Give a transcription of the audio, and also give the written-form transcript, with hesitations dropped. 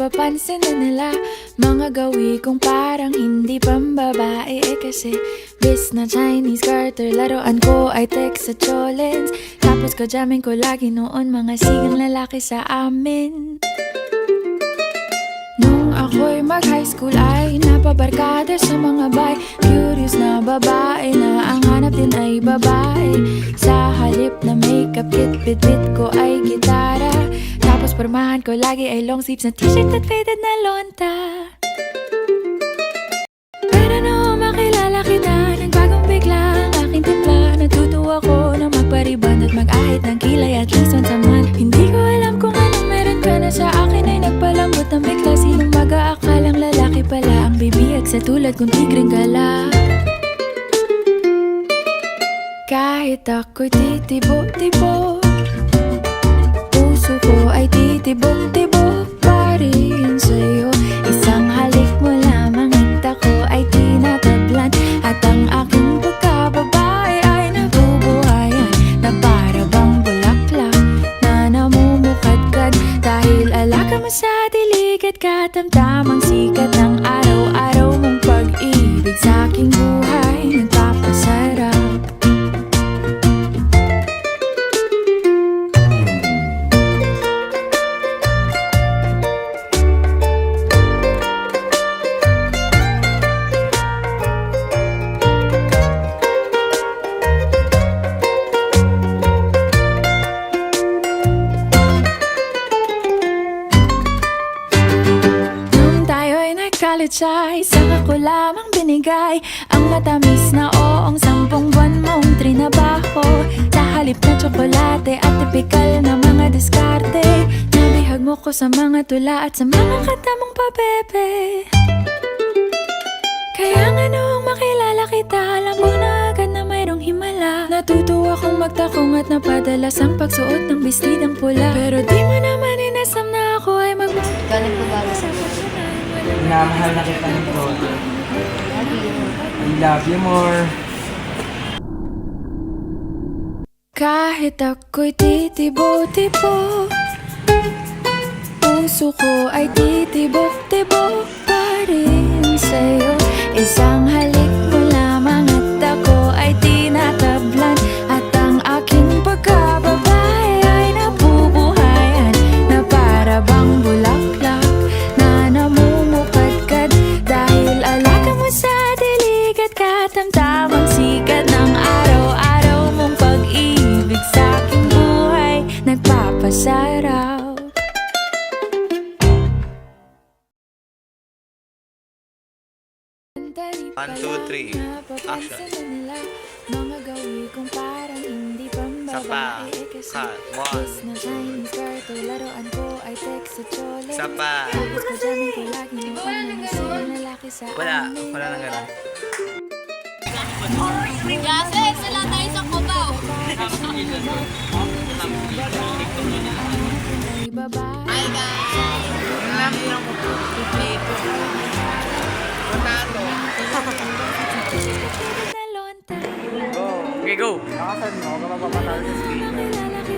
napapansin na nila mga gawi kong parang hindi pambabae. Kasi bis na Chinese Carter, laruan ko ay text sa cholens. Tapos kajamin ko lagi noon mga sigang lalaki sa amin. Nung ako'y mag-high school ay napabarkada sa mga bay. Curious na babae na ang hanap din ay babae. Sa halip na makeup kit, bit-bit ko ay gitara. Tapos pormahan ko lagi ay long sleeves na t-shirt at faded na lonta. Pero nung makilala kita, nagbagong bigla ang aking timpla. Natutuwa ko na magpariban at mag-ahit ng kilay at least once a month. Hindi ko alam kung anong meron ka na sa akin ay nagpalambot ng bigla. Sinong mag-aakalang lalaki pala ang bibiyag sa tulad kong tigring gala. Kahit ako'y titibo-tibo, puso ko ay titibok-tibok pa rin sa'yo. Isang halik mo lamang at ako ay tinatablan. At ang aking pagkababae ay nabubuhayan na para bang bulaklak na namumukadkad. Dahil alaga mo sa dilig at katamtamang sikat ng araw-araw mong pag-ibig sa aking buhay nagpapasarap. College ay saka ko lamang binigay ang matamis na oong 10 buwan mong trinabaho. Sa halip na tsokolate at tipikal na mga diskarte, nabihag mo ko sa mga tula at sa mga kanta mong pabebe. Kaya nga noong makilala kita, alam ko na agad na mayroong himala. Natutuwa kong magtakong at napadalas ang pagsuot ng bestidang pula. Pero di mo naman inasam na ako ay Galing po bago sa Minamahal na kita ng brother. I love you more. Kahit ako'y titibo-tibo, puso ko ay titibok-tibok pa rin sa'yo. Isang halik mo lamang at ako ay tinatablan. At ang aking pagkababae ay nabubuhayan na para bang bulaklak na namumukadkad. Dahil alaga mo sa dilig at katamtamang sikat ng araw-araw mong pag-ibig sa aking buhay nagpapasarap. 1, 2, 3, action. Mga gawi kong parang hindi Isa pa. pambabae. Kasi Cut. bis 1, na Chinese Carter, laruan ko ay text sa cholens. Isa pa. Tapos kajamin ko lagi noon na masayang lalaki sa Wala. amin. Wala nang gano'n. Kasi sila tayo sa Cubao. Ay, babae. Hi guys! Na lonta. Okay, go. Nakasan mo, kapag mamatalo sa speaker. Nakilala kita